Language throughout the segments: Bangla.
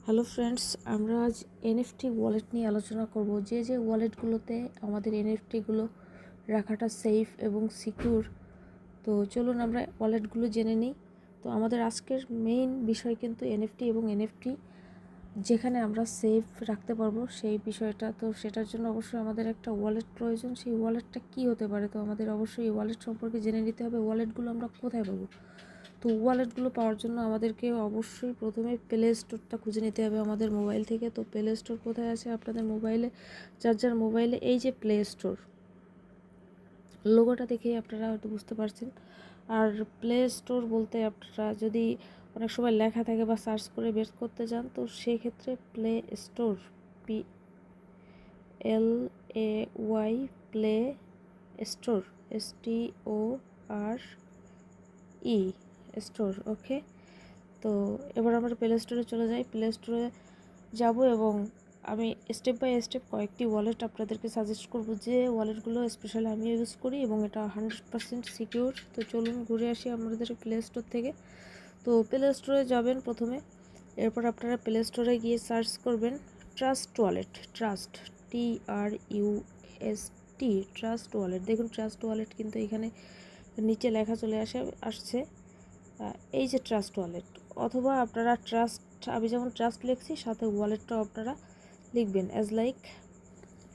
হ্যালো ফ্রেন্ডস, আমরা আজ এনএফটি ওয়ালেট নিয়ে আলোচনা করব। যে ওয়ালেটগুলোতে আমাদের এনএফটিগুলো রাখাটা সেফ এবং সিকিউর। তো চলুন আমরা ওয়ালেটগুলো জেনে নিই। তো আমাদের আজকের মেইন বিষয় কিন্তু এনএফটি এবং এনএফটি যেখানে আমরা সেফ রাখতে পারবো সেই বিষয়টা। তো সেটার জন্য অবশ্যই আমাদের একটা ওয়ালেট প্রয়োজন। সেই ওয়ালেটটা কী হতে পারে? তো আমাদের অবশ্যই এই ওয়ালেট সম্পর্কে জেনে নিতে হবে। ওয়ালেটগুলো আমরা কোথায় পাবো? তো ওয়ালেটগুলো পাওয়ার জন্য আমাদেরকে অবশ্যই প্রথমে প্লে স্টোরটা খুঁজে নিতে হবে আমাদের মোবাইল থেকে। তো প্লে স্টোর কোথায় আছে আপনাদের মোবাইলে? যার মোবাইলে এই যে প্লে স্টোর লোগোটা দেখেই আপনারা হয়তো বুঝতে পারছেন। আর প্লে স্টোর বলতে আপনারা যদি অনেক সময় লেখা থাকে বা সার্চ করে বের করতে যান, তো সেই ক্ষেত্রে Play Store PLAY Play Store STORE store. Okay, তো এবার আমরা প্লে স্টোরে চলে যাই। প্লে স্টোরে যাব এবং আমি স্টেপ বাই স্টেপ কয়েকটি ওয়ালেট আপনাদেরকে সাজেস্ট করব, যে ওয়ালেটগুলো স্পেশালি আমি ইউজ করি এবং এটা 100% সিকিউর। তো চলুন ঘুরে আসি আমাদের প্লে স্টোর থেকে। তো প্লে স্টোরে যাবেন প্রথমে, এরপর আপনারা প্লে স্টোরে গিয়ে সার্চ করবেন trust wallet. TRUST trust wallet. দেখুন ট্রাস্ট ওয়ালেট কিন্তু এখানে নিচে লেখা চলে আসছে এই যে ট্রাস্ট ওয়ালেট, অথবা আপনারা ট্রাস্ট, আমি যেমন ট্রাস্ট লিখছি সাথে ওয়ালেটটাও আপনারা লিখবেন as like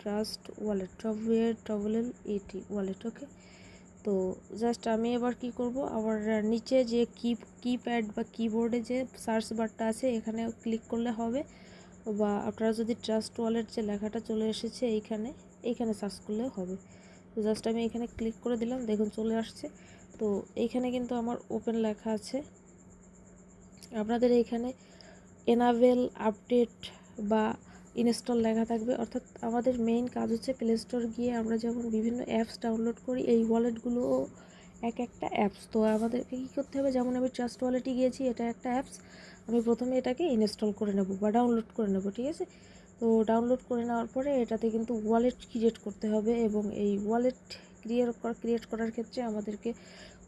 Trust Wallet, WALLET wallet. Okay, তো জাস্ট আমি এবার কি করব, আবার নিচে যে কিপ্যাড বা কিবোর্ডে যে সার্চ বারটা আছে এখানে ক্লিক করলে হবে, বা আপনারা যদি ট্রাস্ট ওয়ালেট যে লেখাটা চলে এসেছে এইখানে সার্চ করলেও হবে। তো জাস্ট আমি এখানে ক্লিক করে দিলাম, দেখুন চলে আসছে। তো এইখানে কিন্তু আমার ওপেন লেখা আছে। আপনাদের এইখানে এনাবেল, আপডেট বা ইনস্টল লেখা থাকবে। অর্থাৎ আমাদের মেইন কাজ হচ্ছে প্লে স্টোর গিয়ে আমরা যেমন বিভিন্ন অ্যাপস ডাউনলোড করি, এই ওয়ালেটগুলোও এক একটা অ্যাপস। তো আমাদেরকে কী করতে হবে, যেমন আমি ট্রাস্ট ওয়ালেটে গিয়েছি, এটা একটা অ্যাপস। আমি প্রথমে এটাকে ইনস্টল করে নেব বা ডাউনলোড করে নেব, ঠিক আছে? তো ডাউনলোড করে নেওয়ার পরে এটাতে কিন্তু ওয়ালেট ক্রিয়েট করতে হবে, এবং এই ওয়ালেট ক্রিয়েট করার ক্ষেত্রে আমাদেরকে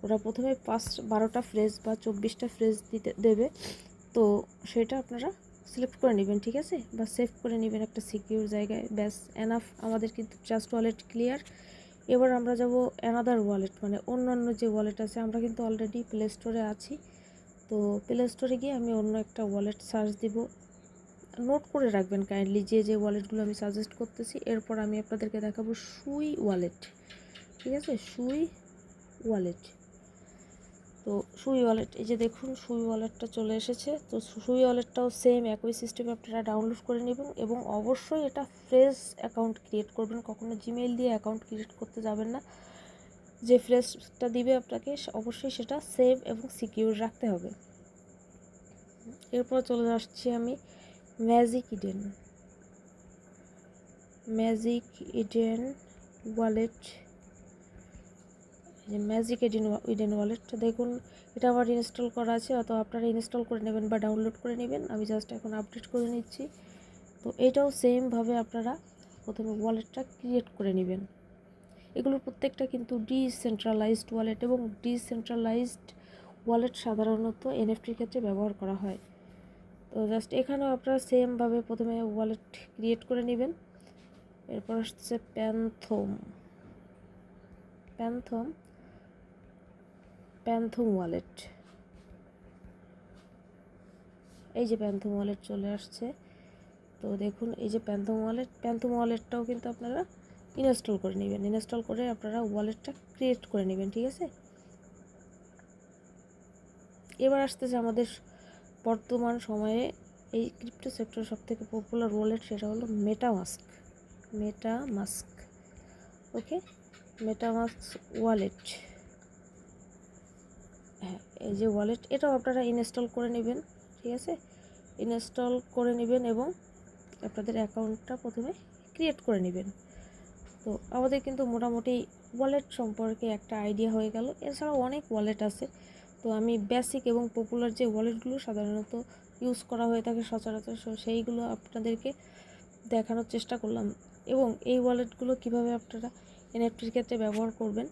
ওরা প্রথমে 12টা ফ্রেজ বা 24টা ফ্রেজ দেবে। তো সেটা আপনারা সিলেক্ট করে নেবেন, ঠিক আছে, বা সেভ করে নেবেন একটা সিকিউর জায়গায়। ব্যাস এনাফ, আমাদের কিন্তু ট্রাস্ট ওয়ালেট ক্লিয়ার। এবার আমরা যাব অ্যানাদার ওয়ালেট, মানে অন্যান্য যে ওয়ালেট আছে। আমরা কিন্তু অলরেডি প্লে স্টোরে আছি। তো প্লে স্টোরে গিয়ে আমি অন্য একটা ওয়ালেট সার্চ দিব। নোট করে রাখবেন কাইন্ডলি যে ওয়ালেটগুলো আমি সাজেস্ট করতেছি। এরপর আমি আপনাদেরকে দেখাবো সুই ওয়ালেট, ঠিক আছে? সুই ওয়ালেট। তো সুই ওয়ালেট, এই যে দেখুন সুই ওয়ালেটটা চলে এসেছে। তো সুই ওয়ালেটটাও সেম একই সিস্টেমে আপনারা ডাউনলোড করে নেবেন, এবং অবশ্যই এটা ফ্রেশ অ্যাকাউন্ট ক্রিয়েট করবেন। কখনো জিমেইল দিয়ে অ্যাকাউন্ট ক্রিয়েট করতে যাবেন না। যে ফ্রেশটা দিবে আপনাকে অবশ্যই সেটা সেভ এবং সিকিউর রাখতে হবে। এরপর চলে আসছি আমি ম্যাজিক ইডেন ওয়ালেট। যে ম্যাজিক ইডেন ওয়ালেটটা দেখুন, এটা আমার ইনস্টল করা আছে, অত আপনারা ইনস্টল করে নেবেন বা ডাউনলোড করে নেবেন। আমি জাস্ট এখন আপডেট করে নিচ্ছি। তো এটাও সেমভাবে আপনারা প্রথমে ওয়ালেটটা ক্রিয়েট করে নেবেন। এগুলোর প্রত্যেকটা কিন্তু ডিসেন্ট্রালাইজড ওয়ালেট, এবং ডিসেন্ট্রালাইজড ওয়ালেট সাধারণত এনএফটির ক্ষেত্রে ব্যবহার করা হয়। তো জাস্ট এখানেও আপনারা সেমভাবে প্রথমে ওয়ালেট ক্রিয়েট করে নেবেন। এরপর আসছে প্যান্থম ওয়ালেট। এই যে প্যান্থম ওয়ালেট চলে আসছে। তো দেখুন এই যে প্যান্থম ওয়ালেটটাও কিন্তু আপনারা ইনস্টল করে নেবেন। ইনস্টল করে আপনারা ওয়ালেটটা ক্রিয়েট করে নেবেন, ঠিক আছে? এবার আসতেছে আমাদের বর্তমান সময়ে এই ক্রিপ্টো সেক্টর সবথেকে পপুলার ওয়ালেট, সেটা হলো মেটামাস্ক। ওকে, মেটামাস্ক ওয়ালেট। হ্যাঁ, এই যে ওয়ালেট, এটাও আপনারা ইনস্টল করে নেবেন, ঠিক আছে? ইনস্টল করে নেবেন এবং আপনাদের অ্যাকাউন্টটা প্রথমে ক্রিয়েট করে নেবেন। তো আমাদের কিন্তু মোটামুটি ওয়ালেট সম্পর্কে একটা আইডিয়া হয়ে গেল। এছাড়াও অনেক ওয়ালেট আছে। তো আমি বেসিক এবং পপুলার যে ওয়ালেটগুলো সাধারণত ইউজ করা হয়ে থাকে সচরাচর, সেইগুলো আপনাদেরকে দেখানোর চেষ্টা করলাম, এবং এই ওয়ালেটগুলো কিভাবে আপনারা এনএফটির ক্ষেত্রে ব্যবহার করবেন।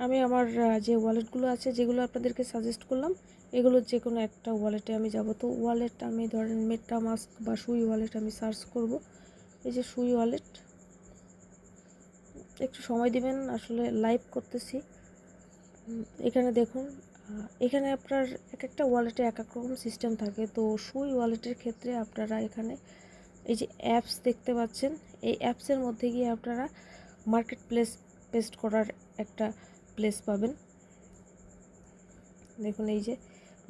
আমি আমার যে ওয়ালেটগুলো আছে যেগুলো আপনাদেরকে সাজেস্ট করলাম এগুলোর যে কোনো একটা ওয়ালেটে আমি যাব। তো ওয়ালেট আমি ধরেন মেটামাস্ক বা সুই ওয়ালেট আমি সার্চ করব। এই যে সুই ওয়ালেট, একটু সময় দিবেন, আসলে লাইভ করতেছি। এখানে দেখুন, এখানে আপনার এক একটা ওয়ালেটে এক এক রকম সিস্টেম থাকে। তো সুই ওয়ালেটের ক্ষেত্রে আপনারা এখানে এই যে অ্যাপস দেখতে পাচ্ছেন, এই অ্যাপসের মধ্যে গিয়ে আপনারা মার্কেট প্লেস পেস্ট করার একটা প্লেস পাবেন। দেখুন এই যে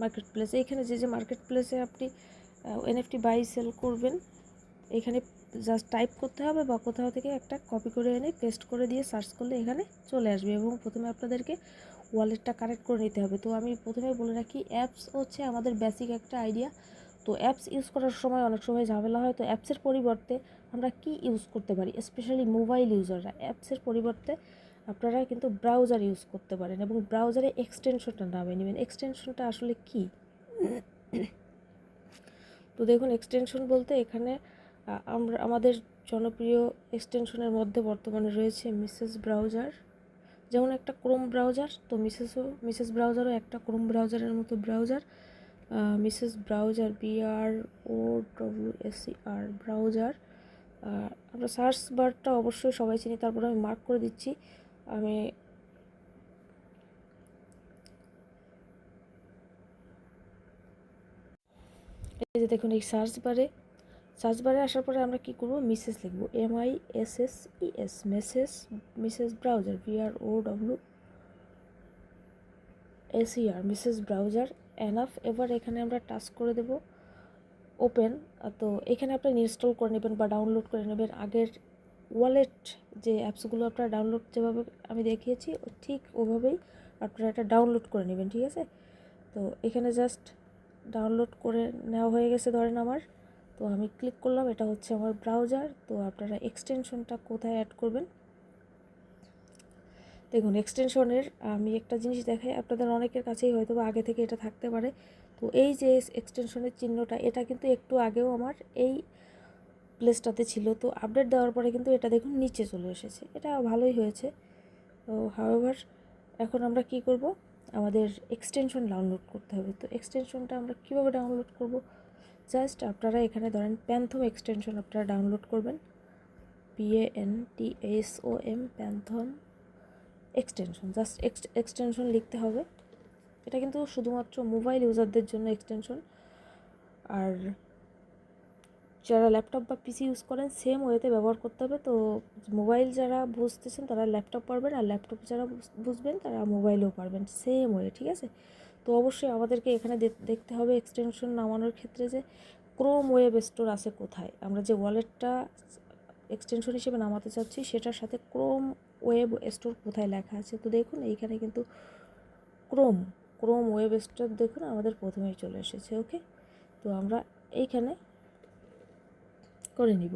মার্কেট প্লেস, এইখানে যে মার্কেট প্লেসে আপনি এনএফটি বাই সেল করবেন, এখানে জাস্ট টাইপ করতে হবে বা কোথাও থেকে একটা কপি করে এনে পেস্ট করে দিয়ে সার্চ করলে এখানে চলে আসবে। এবং প্রথমে আপনাদেরকে ওয়ালেটটা কানেক্ট করে নিতে হবে। তো আমি প্রথমে বলে রাখি, অ্যাপস হচ্ছে আমাদের বেসিক একটা আইডিয়া। তো অ্যাপস ইউজ করার সময় অনেক সময় ঝামেলা হয়। তো অ্যাপসের পরিবর্তে আমরা কি ইউজ করতে পারি, স্পেশালি মোবাইল ইউজাররা অ্যাপসের পরিবর্তে আপনারা কিন্তু ব্রাউজার ইউজ করতে পারেন এবং ব্রাউজারে এক্সটেনশনটা নামিয়ে নেবেন। এক্সটেনশনটা আসলে কি? তো দেখুন, এক্সটেনশন বলতে এখানে আমরা আমাদের জনপ্রিয় এক্সটেনশনের মধ্যে বর্তমানে রয়েছে মিসেস ব্রাউজার, যেমন একটা ক্রোম ব্রাউজার। তো মিসেস ব্রাউজারও একটা ক্রোম ব্রাউজারের মতো browser. Mrs browser, BROWSER browser. আমরা সার্চ বারটা অবশ্যই সবাই চিনি, তারপরে আমি মার্ক করে দিচ্ছি। আমি এই যে দেখুন, এই সার্চ বারে আসার পরে আমরা কি করব, মিসেস লিখব, MISSES, Mrs browser, BROWSER, Mrs browser, enough. এবার এখানে আমরা টাচ করে দেব ওপেন। তো এখানে আপনি ইনস্টল করে নেবেন বা ডাউনলোড করে নেবেন আগের ওয়ালেট যে অ্যাপসগুলো আপনারা ডাউনলোড যেভাবে আমি দেখিয়েছি ঠিক ওভাবেই আপনারা এটা ডাউনলোড করে নেবেন, ঠিক আছে? তো এখানে জাস্ট ডাউনলোড করে নেওয়া হয়ে গেছে ধরেন আমার। তো আমি ক্লিক করলাম, এটা হচ্ছে আমার ব্রাউজার। তো আপনারা এক্সটেনশনটা কোথায় অ্যাড করবেন, দেখুন এক্সটেনশনের আমি একটা জিনিস দেখাই, আপনাদের অনেকের কাছেই হয়তো বা আগে থেকে এটা থাকতে পারে। তো এই যে এক্সটেনশনের চিহ্নটা, এটা কিন্তু একটু আগেও আমার এই প্লেসটাতে ছিল। তো আপডেট দেওয়ার পরে কিন্তু এটা দেখুন নিচে চলে এসেছে, এটা ভালোই হয়েছে। তো হাওয়েভার এখন আমরা কি করব, আমাদের এক্সটেনশন ডাউনলোড করতে হবে। তো এক্সটেনশনটা আমরা কীভাবে ডাউনলোড করব, জাস্ট আপনারা এখানে ধরেন প্যান্থম এক্সটেনশন আপনারা ডাউনলোড করবেন, PANTHOM, phantom extension. Just extension লিখতে হবে। এটা কিন্তু শুধুমাত্র মোবাইল ইউজারদের জন্য এক্সটেনশন, আর যারা ল্যাপটপ বা পিসি ইউজ করেন সেম ওয়েতে ব্যবহার করতে হবে। তো মোবাইল যারা বুঝতেছেন তারা ল্যাপটপ পারবেন, আর ল্যাপটপ যারা বুঝবেন তারা মোবাইলেও পারবেন সেম ওয়ে, ঠিক আছে? তো অবশ্যই আমাদেরকে এখানে দেখতে হবে এক্সটেনশন নামানোর ক্ষেত্রে যে ক্রোম ওয়েব স্টোর আছে কোথায়। আমরা যে ওয়ালেটটা এক্সটেনশন হিসেবে নামাতে চাচ্ছি সেটার সাথে ক্রোম ওয়েব স্টোর কোথায় লেখা আছে। তো দেখুন এইখানে কিন্তু ক্রোম ওয়েব স্টোর দেখুন আমাদের প্রথমেই চলে এসেছে। ওকে, তো আমরা এইখানে করে নিব।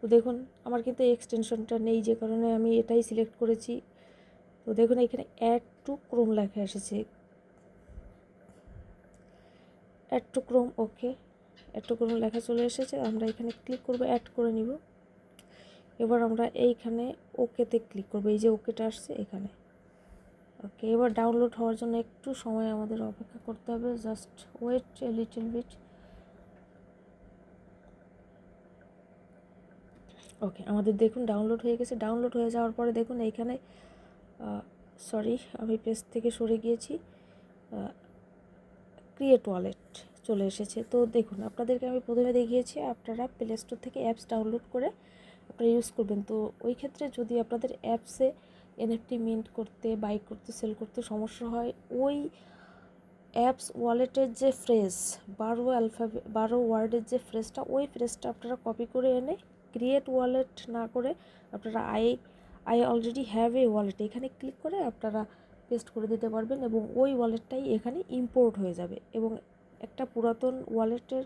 তো দেখুন আমার কিন্তু এই এক্সটেনশনটা নেই, যে কারণে আমি এটাই সিলেক্ট করেছি। তো দেখুন এখানে অ্যাড টু ক্রোম লেখা এসেছে, add to Chrome. Okay, add to Chrome লেখা চলে এসেছে, আমরা এখানে ক্লিক করব, অ্যাড করে নিব। এবার আমরা এইখানে ওকেতে ক্লিক করব, এই যে ওকেটা আসছে এখানে। ওকে, এবার ডাউনলোড হওয়ার জন্য একটু সময় আমাদের অপেক্ষা করতে হবে, just wait a little bit. Okay, আমাদের দেখুন ডাউনলোড হয়ে গেছে। ডাউনলোড হয়ে যাওয়ার পরে দেখুন এইখানে সরি আমি পেজ থেকে সরে গিয়েছি, ক্রিয়েট ওয়ালেট চলে এসেছে। তো দেখুন আপনাদেরকে আমি প্রথমে দেখিয়েছি আপনারা প্লে স্টোর থেকে অ্যাপস ডাউনলোড করে আপনারা ইউজ করবেন। তো ওই ক্ষেত্রে যদি আপনাদের অ্যাপসে এনএফটি মিন্ট করতে, বাই করতে, সেল করতে সমস্যা হয়, ওই অ্যাপস ওয়ালেটের যে ফ্রেজ 12 ওয়ার্ডের যে ফ্রেজটা, ওই ফ্রেজটা আপনারা কপি করে এনে ক্রিয়েট ওয়ালেট না করে আপনারা I already have a wallet এখানে ক্লিক করে আপনারা পেস্ট করে দিতে পারবেন এবং ওই ওয়ালেটটাই এখানে ইম্পোর্ট হয়ে যাবে। এবং একটা পুরাতন ওয়ালেটের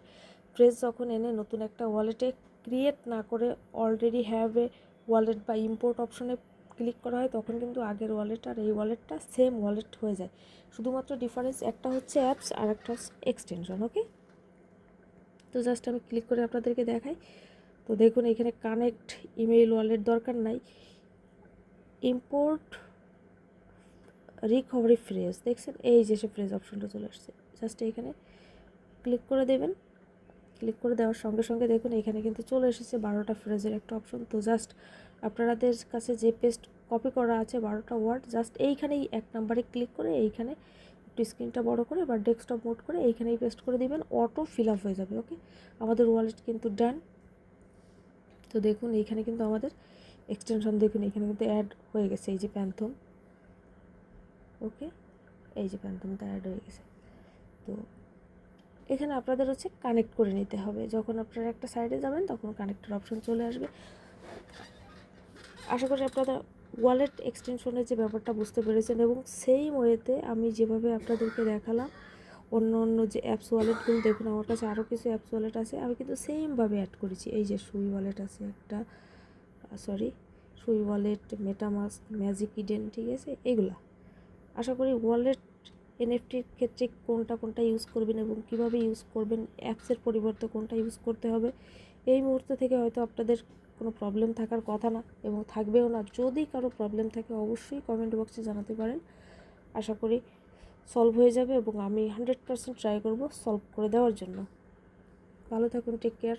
ফ্রেজ যখন এনে নতুন একটা ওয়ালেটে ক্রিয়েট না করে অলরেডি হ্যাভ এ ওয়ালেট বা ইম্পোর্ট অপশনে ক্লিক করা হয়, তখন কিন্তু আগের ওয়ালেট আর এই ওয়ালেটটা সেম ওয়ালেট হয়ে যায়। শুধুমাত্র ডিফারেন্স একটা হচ্ছে অ্যাপস আর একটা হচ্ছে এক্সটেনশন। ওকে, তো জাস্ট আমি ক্লিক করে আপনাদেরকে দেখাই। তো দেখুন এখানে কানেক্ট ইমেইল ওয়ালেট দরকার নাই, ইম্পোর্ট রিকভারি ফ্রেজ, দেখছেন এই যে সে ফ্রেজ অপশনটা চলে আসছে, জাস্ট এখানে ক্লিক করে দেবেন। ক্লিক করে দেওয়ার সঙ্গে সঙ্গে দেখুন এখানে কিন্তু চলে এসেছে 12টা ফ্রেজের একটা অপশন। তো জাস্ট আপনাদের কাছে যে পেস্ট কপি করা আছে 12টা ওয়ার্ড, জাস্ট এইখানেই 1 নাম্বারে ক্লিক করে এইখানে একটু স্ক্রিনটা বড় করে বা ডেস্কটপ মোড করে এইখানেই পেস্ট করে দিবেন, অটো ফিল আপ হয়ে যাবে। ওকে, আমাদের ওয়ালেট কিন্তু ডান। তো দেখুন এইখানে কিন্তু আমাদের এক্সটেনশন দেখুন এখানে কিন্তু অ্যাড হয়ে গেছে, এই যে প্যান্থম। ওকে, এই যে প্যান্থমটা অ্যাড হয়ে গেছে। তো এখানে আপনাদের হচ্ছে কানেক্ট করে নিতে হবে, যখন আপনারা একটা সাইডে যাবেন তখন কানেক্টের অপশন চলে আসবে। আশা করি আপনারা ওয়ালেট এক্সটেনশনের যে ব্যাপারটা বুঝতে পেরেছেন, এবং সেই ওয়েতে আমি যেভাবে আপনাদেরকে দেখালাম অন্য অন্য যে অ্যাপস ওয়ালেটগুলো, দেখুন আমার কাছে আরও কিছু অ্যাপস ওয়ালেট আছে, আমি কিন্তু সেমভাবে অ্যাড করেছি। এই যে সুই ওয়ালেট আছে একটা, সুই ওয়ালেট, মেটামাস্ক, ম্যাজিক ইডেন, ঠিক আছে, এগুলা। আশা করি ওয়ালেট এনএফটির ক্ষেত্রে কোনটা ইউজ করবেন এবং কিভাবে ইউজ করবেন, অ্যাপসের পরিবর্তে কোনটা ইউজ করতে হবে, এই মুহূর্ত থেকে হয়তো আপনাদের কোনো প্রবলেম থাকার কথা না এবং থাকবেও না। যদি কারো প্রবলেম থাকে অবশ্যই কমেন্ট বক্সে জানাতে পারেন, আশা করি সলভ হয়ে যাবে এবং আমি 100% ট্রাই করব সলভ করে দেওয়ার জন্য। ভালো থাকুন, টেক কেয়ার।